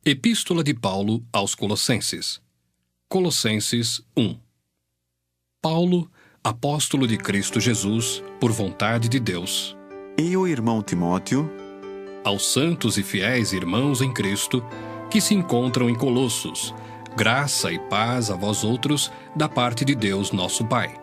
Epístola de Paulo aos Colossenses. Colossenses 1. Paulo, apóstolo de Cristo Jesus, por vontade de Deus. E o irmão Timóteo, aos santos e fiéis irmãos em Cristo, que se encontram em Colossos, graça e paz a vós outros, da parte de Deus nosso Pai.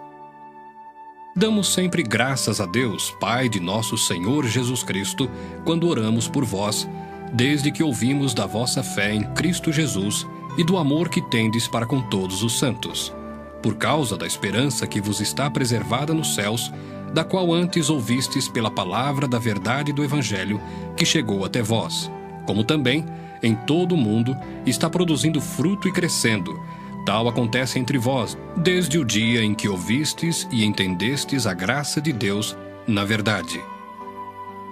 Damos sempre graças a Deus, Pai de nosso Senhor Jesus Cristo, quando oramos por vós, desde que ouvimos da vossa fé em Cristo Jesus e do amor que tendes para com todos os santos, por causa da esperança que vos está preservada nos céus, da qual antes ouvistes pela palavra da verdade do Evangelho que chegou até vós, como também, em todo o mundo, está produzindo fruto e crescendo. Tal acontece entre vós, desde o dia em que ouvistes e entendestes a graça de Deus na verdade.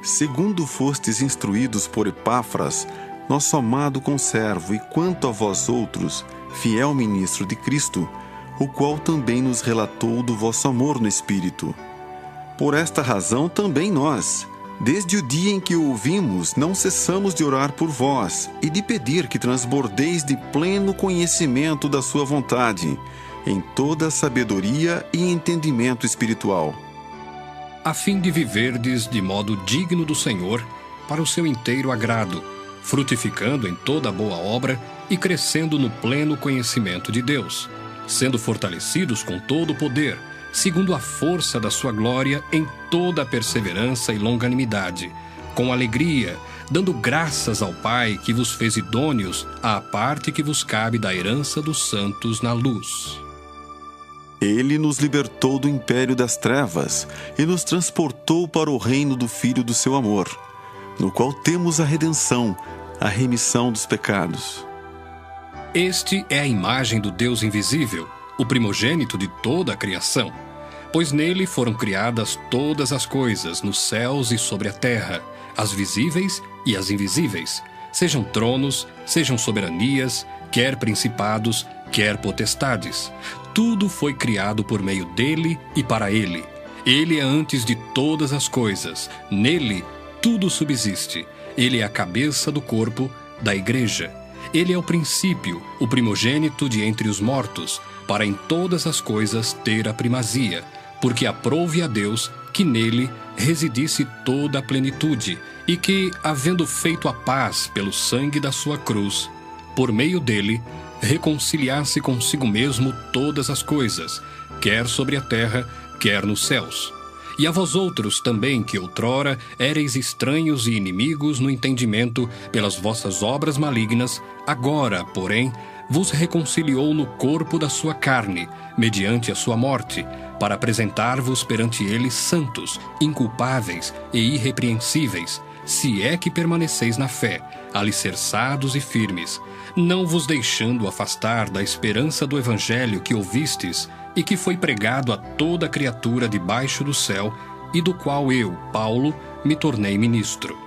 segundo fostes instruídos por Epáfras, nosso amado conservo, e quanto a vós outros, fiel ministro de Cristo, o qual também nos relatou do vosso amor no Espírito. Por esta razão também nós, desde o dia em que o ouvimos, não cessamos de orar por vós e de pedir que transbordeis de pleno conhecimento da sua vontade, em toda sabedoria e entendimento espiritual, a fim de viverdes de modo digno do Senhor, para o seu inteiro agrado, frutificando em toda boa obra e crescendo no pleno conhecimento de Deus, sendo fortalecidos com todo o poder, segundo a força da sua glória, em toda a perseverança e longanimidade, com alegria, dando graças ao Pai que vos fez idôneos à parte que vos cabe da herança dos santos na luz. Ele nos libertou do império das trevas e nos transportou para o reino do Filho do seu amor, no qual temos a redenção, a remissão dos pecados. Este é a imagem do Deus invisível, o primogênito de toda a criação, pois nele foram criadas todas as coisas, nos céus e sobre a terra, as visíveis e as invisíveis, sejam tronos, sejam soberanias, quer principados, quer potestades. Tudo foi criado por meio dele e para ele. Ele é antes de todas as coisas. Nele tudo subsiste. Ele é a cabeça do corpo, da igreja. Ele é o princípio, o primogênito de entre os mortos, para em todas as coisas ter a primazia, porque aprouve a Deus que nele residisse toda a plenitude, e que, havendo feito a paz pelo sangue da sua cruz, por meio dele, reconciliasse consigo mesmo todas as coisas, quer sobre a terra, quer nos céus. E a vós outros também, que outrora éreis estranhos e inimigos no entendimento pelas vossas obras malignas, agora, porém, vos reconciliou no corpo da sua carne, mediante a sua morte, para apresentar-vos perante ele santos, inculpáveis e irrepreensíveis, se é que permaneceis na fé, alicerçados e firmes, não vos deixando afastar da esperança do Evangelho que ouvistes e que foi pregado a toda criatura debaixo do céu, e do qual eu, Paulo, me tornei ministro.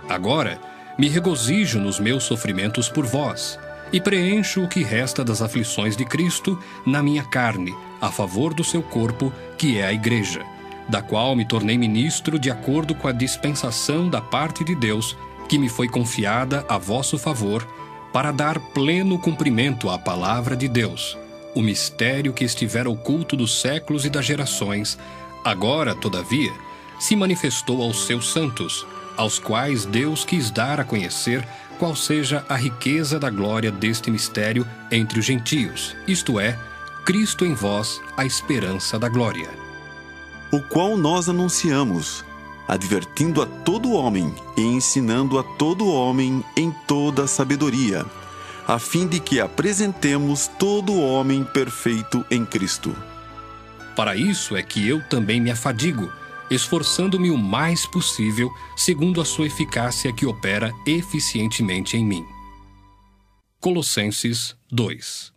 Agora, me regozijo nos meus sofrimentos por vós, e preencho o que resta das aflições de Cristo na minha carne, a favor do seu corpo, que é a Igreja, da qual me tornei ministro de acordo com a dispensação da parte de Deus, que me foi confiada a vosso favor, para dar pleno cumprimento à palavra de Deus, o mistério que estivera oculto dos séculos e das gerações, agora, todavia, se manifestou aos seus santos, aos quais Deus quis dar a conhecer qual seja a riqueza da glória deste mistério entre os gentios, isto é, Cristo em vós, a esperança da glória. O qual nós anunciamos, advertindo a todo homem e ensinando a todo homem em toda a sabedoria, a fim de que apresentemos todo homem perfeito em Cristo. Para isso é que eu também me afadigo, esforçando-me o mais possível, segundo a sua eficácia que opera eficientemente em mim. Colossenses 2.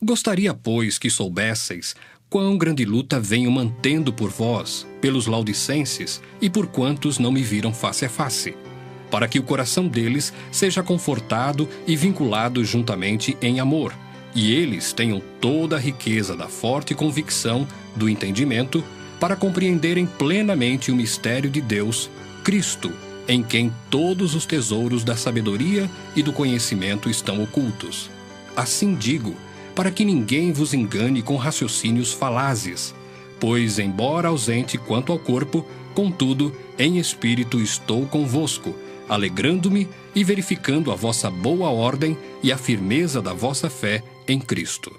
Gostaria, pois, que soubesseis quão grande luta venho mantendo por vós, pelos laudicenses e por quantos não me viram face a face, para que o coração deles seja confortado e vinculado juntamente em amor, e eles tenham toda a riqueza da forte convicção do entendimento, para compreenderem plenamente o mistério de Deus, Cristo, em quem todos os tesouros da sabedoria e do conhecimento estão ocultos. Assim digo, para que ninguém vos engane com raciocínios falazes, pois, embora ausente quanto ao corpo, contudo, em espírito estou convosco, alegrando-me e verificando a vossa boa ordem e a firmeza da vossa fé em Cristo.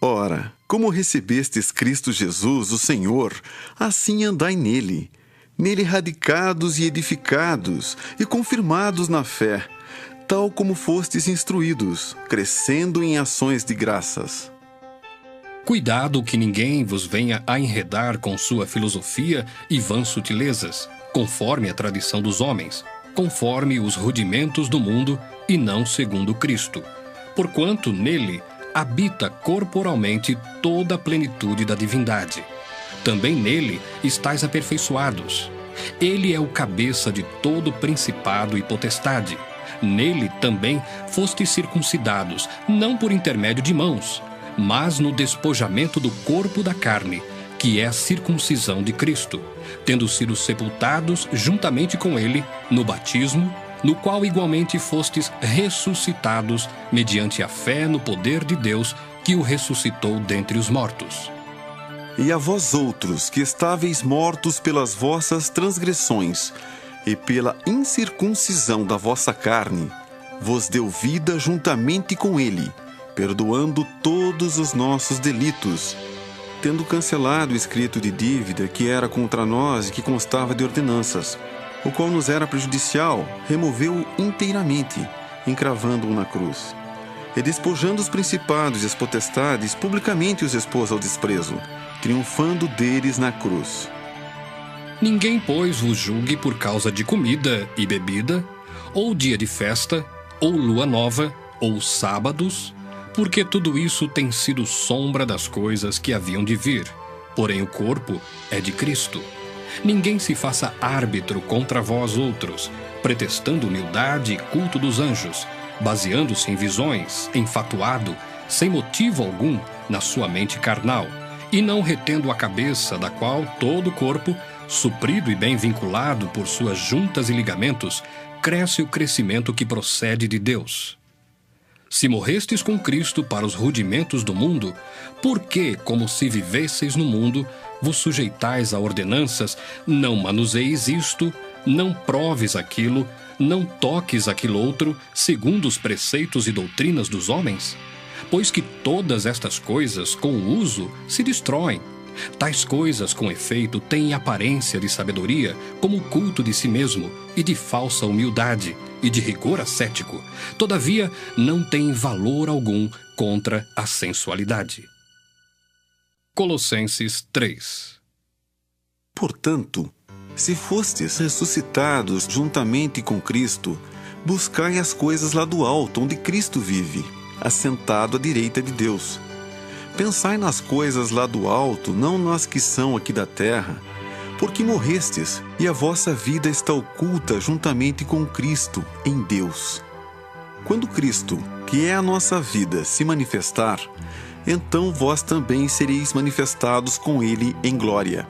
Ora, como recebestes Cristo Jesus, o Senhor, assim andai nele, radicados e edificados e confirmados na fé, tal como fostes instruídos, crescendo em ações de graças. Cuidado que ninguém vos venha a enredar com sua filosofia e vãs sutilezas, conforme a tradição dos homens, conforme os rudimentos do mundo e não segundo Cristo, porquanto nele habita corporalmente toda a plenitude da divindade. Também nele estáis aperfeiçoados. Ele é o cabeça de todo principado e potestade. Nele também fostes circuncidados, não por intermédio de mãos, mas no despojamento do corpo da carne, que é a circuncisão de Cristo, tendo sido sepultados juntamente com ele no batismo, no qual igualmente fostes ressuscitados mediante a fé no poder de Deus que o ressuscitou dentre os mortos. E a vós outros, que estáveis mortos pelas vossas transgressões e pela incircuncisão da vossa carne, vos deu vida juntamente com ele, perdoando todos os nossos delitos, tendo cancelado o escrito de dívida que era contra nós e que constava de ordenanças, o qual nos era prejudicial, removeu-o inteiramente, encravando-o na cruz. E despojando os principados e as potestades, publicamente os expôs ao desprezo, triunfando deles na cruz. Ninguém, pois, vos julgue por causa de comida e bebida, ou dia de festa, ou lua nova, ou sábados, porque tudo isso tem sido sombra das coisas que haviam de vir, porém o corpo é de Cristo. Ninguém se faça árbitro contra vós outros, pretextando humildade e culto dos anjos, baseando-se em visões, enfatuado, sem motivo algum, na sua mente carnal, e não retendo a cabeça, da qual todo o corpo, suprido e bem vinculado por suas juntas e ligamentos, cresce o crescimento que procede de Deus. Se morrestes com Cristo para os rudimentos do mundo, por que, como se vivesseis no mundo, vos sujeitais a ordenanças, não manuseis isto, não proves aquilo, não toques aquilo outro, segundo os preceitos e doutrinas dos homens? Pois que todas estas coisas, com o uso, se destroem. Tais coisas, com efeito, têm aparência de sabedoria, como o culto de si mesmo, e de falsa humildade, e de rigor ascético. Todavia, não têm valor algum contra a sensualidade. Colossenses 3. Portanto, se fostes ressuscitados juntamente com Cristo, buscai as coisas lá do alto, onde Cristo vive, assentado à direita de Deus. Pensai nas coisas lá do alto, não nas que são aqui da terra, porque morrestes, e a vossa vida está oculta juntamente com Cristo em Deus. Quando Cristo, que é a nossa vida, se manifestar, então vós também sereis manifestados com ele em glória.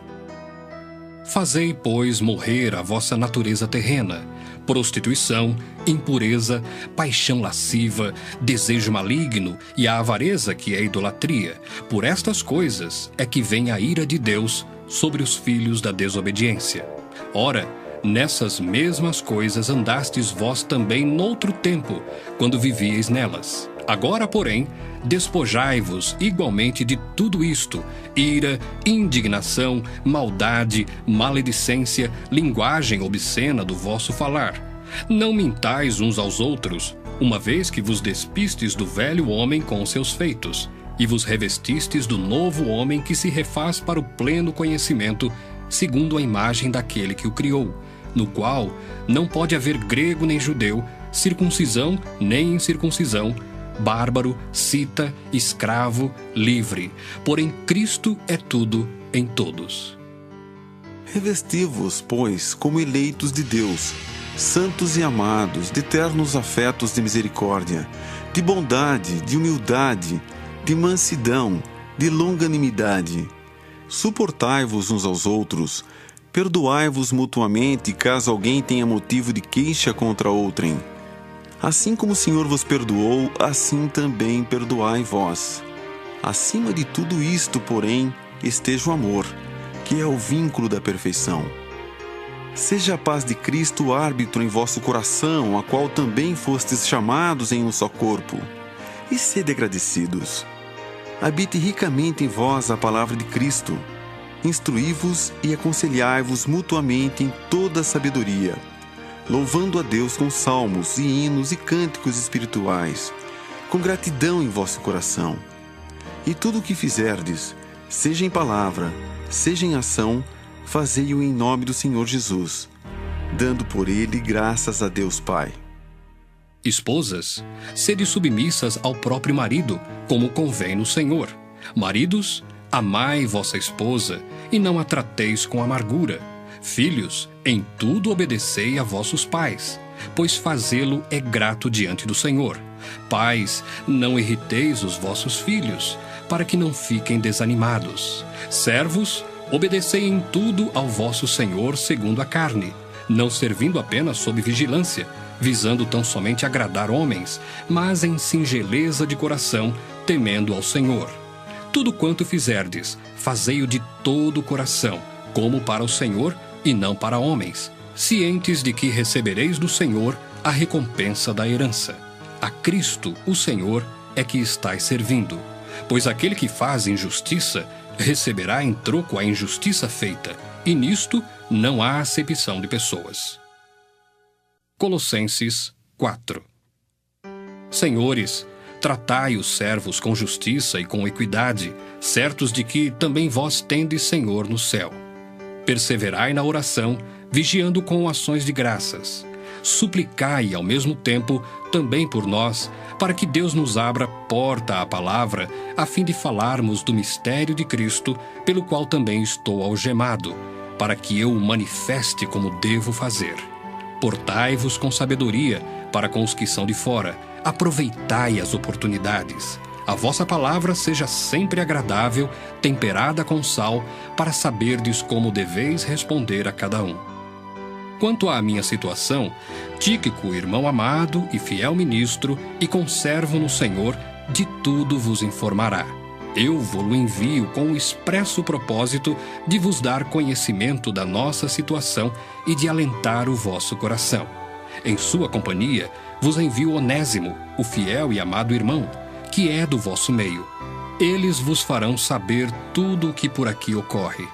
Fazei, pois, morrer a vossa natureza terrena, prostituição, impureza, paixão lasciva, desejo maligno e a avareza, que é idolatria. Por estas coisas é que vem a ira de Deus sobre os filhos da desobediência. Ora, nessas mesmas coisas andastes vós também noutro tempo, quando vivieis nelas. Agora, porém, despojai-vos igualmente de tudo isto: ira, indignação, maldade, maledicência, linguagem obscena do vosso falar. Não mintais uns aos outros, uma vez que vos despistes do velho homem com os seus feitos, e vos revestistes do novo homem que se refaz para o pleno conhecimento, segundo a imagem daquele que o criou, no qual não pode haver grego nem judeu, circuncisão nem incircuncisão, bárbaro, cita, escravo, livre. Porém, Cristo é tudo em todos. Revesti-vos, pois, como eleitos de Deus, santos e amados, de ternos afetos de misericórdia, de bondade, de humildade, de mansidão, de longanimidade. Suportai-vos uns aos outros, Perdoai-vos mutuamente, caso alguém tenha motivo de queixa contra outrem. Assim como o Senhor vos perdoou, assim também perdoai vós. Acima de tudo isto, porém, esteja o amor, que é o vínculo da perfeição. Seja a paz de Cristo árbitro em vosso coração, a qual também fostes chamados em um só corpo. E sede agradecidos. Habite ricamente em vós a palavra de Cristo. Instruí-vos e aconselhai-vos mutuamente em toda a sabedoria, louvando a Deus com salmos e hinos e cânticos espirituais, com gratidão em vosso coração. E tudo o que fizerdes, seja em palavra, seja em ação, fazei-o em nome do Senhor Jesus, dando por ele graças a Deus Pai. Esposas, sede submissas ao próprio marido, como convém no Senhor. Maridos, amai vossa esposa, e não a trateis com amargura. Filhos, em tudo obedecei a vossos pais, pois fazê-lo é grato diante do Senhor. Pais, não irriteis os vossos filhos, para que não fiquem desanimados. Servos, obedecei em tudo ao vosso Senhor segundo a carne, não servindo apenas sob vigilância, visando tão somente agradar homens, mas em singeleza de coração, temendo ao Senhor. Tudo quanto fizerdes, fazei-o de todo o coração, como para o Senhor e não para homens, cientes de que recebereis do Senhor a recompensa da herança. A Cristo, o Senhor, é que estais servindo. Pois aquele que faz injustiça, receberá em troco a injustiça feita, e nisto não há acepção de pessoas. Colossenses 4. Senhores, tratai os servos com justiça e com equidade, certos de que também vós tendes Senhor no céu. Perseverai na oração, vigiando com ações de graças. Suplicai ao mesmo tempo também por nós, para que Deus nos abra porta à palavra, a fim de falarmos do mistério de Cristo, pelo qual também estou algemado, para que eu o manifeste como devo fazer. Portai-vos com sabedoria para com os que são de fora, aproveitai as oportunidades. A vossa palavra seja sempre agradável, temperada com sal, para saberdes como deveis responder a cada um. Quanto à minha situação, Tíquico, irmão amado e fiel ministro, e conservo no Senhor, de tudo vos informará. Eu vou-lo envio com o expresso propósito de vos dar conhecimento da nossa situação e de alentar o vosso coração. Em sua companhia, vos envio Onésimo, o fiel e amado irmão, que é do vosso meio. Eles vos farão saber tudo o que por aqui ocorre.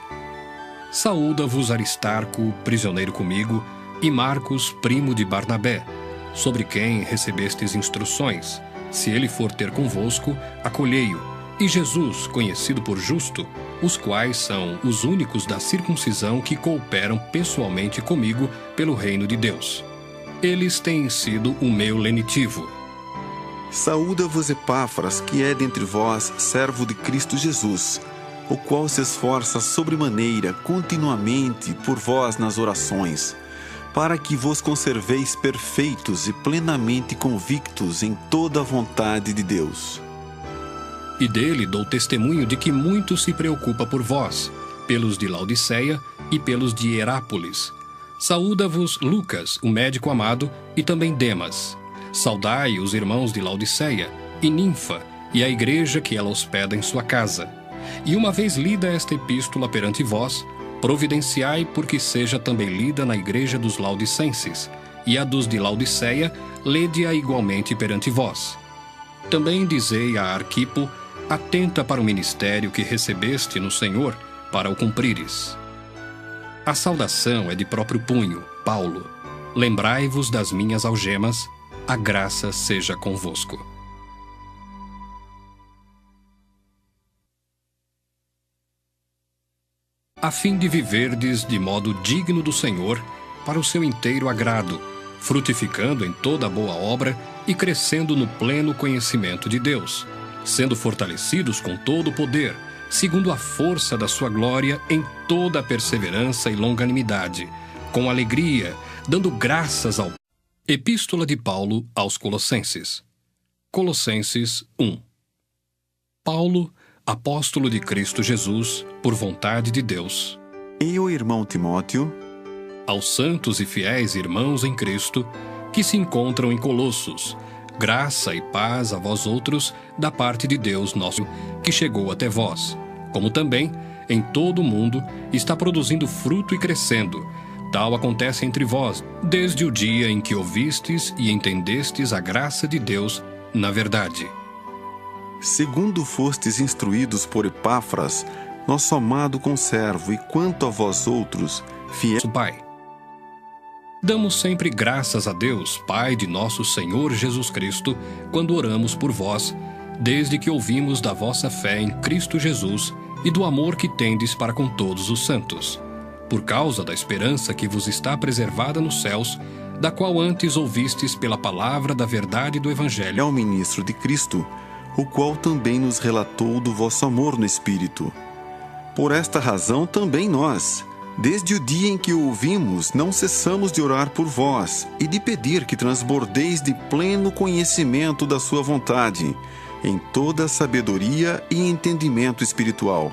Saúda-vos Aristarco, prisioneiro comigo, e Marcos, primo de Barnabé, sobre quem recebestes instruções. Se ele for ter convosco, acolhei-o, e Jesus, conhecido por justo, os quais são os únicos da circuncisão que cooperam pessoalmente comigo pelo reino de Deus. Eles têm sido o meu lenitivo. Saúda-vos Epáfras, que é dentre vós servo de Cristo Jesus, o qual se esforça sobremaneira continuamente por vós nas orações, para que vos conserveis perfeitos e plenamente convictos em toda a vontade de Deus. E dele dou testemunho de que muito se preocupa por vós, pelos de Laodiceia e pelos de Hierápolis. Saúda-vos Lucas, o médico amado, e também Demas. Saudai os irmãos de Laodiceia, e Ninfa, e a igreja que ela hospeda em sua casa. E uma vez lida esta epístola perante vós, providenciai porque seja também lida na igreja dos Laodicenses, e a dos de Laodiceia, lede-a igualmente perante vós. Também dizei a Arquipo, atenta para o ministério que recebeste no Senhor, para o cumprires. A saudação é de próprio punho, Paulo. Lembrai-vos das minhas algemas, a graça seja convosco. A fim de viverdes de modo digno do Senhor, para o seu inteiro agrado, frutificando em toda boa obra e crescendo no pleno conhecimento de Deus, sendo fortalecidos com todo o poder, segundo a força da sua glória, em toda a perseverança e longanimidade, com alegria, dando graças ao... Epístola de Paulo aos Colossenses. Colossenses 1. Paulo, apóstolo de Cristo Jesus, por vontade de Deus, E o irmão Timóteo, aos santos e fiéis irmãos em Cristo, que se encontram em Colossos, graça e paz a vós outros, da parte de Deus nosso, que chegou até vós, como também, em todo o mundo, está produzindo fruto e crescendo. Tal acontece entre vós, desde o dia em que ouvistes e entendestes a graça de Deus na verdade. segundo fostes instruídos por Epáfras, nosso amado conservo, e quanto a vós outros, fiéis. Pai, damos sempre graças a Deus, Pai de nosso Senhor Jesus Cristo, quando oramos por vós, desde que ouvimos da vossa fé em Cristo Jesus e do amor que tendes para com todos os santos, por causa da esperança que vos está preservada nos céus, da qual antes ouvistes pela palavra da verdade do Evangelho. É o ministro de Cristo, o qual também nos relatou do vosso amor no Espírito. Por esta razão também nós, desde o dia em que o ouvimos, não cessamos de orar por vós e de pedir que transbordeis de pleno conhecimento da sua vontade, em toda sabedoria e entendimento espiritual,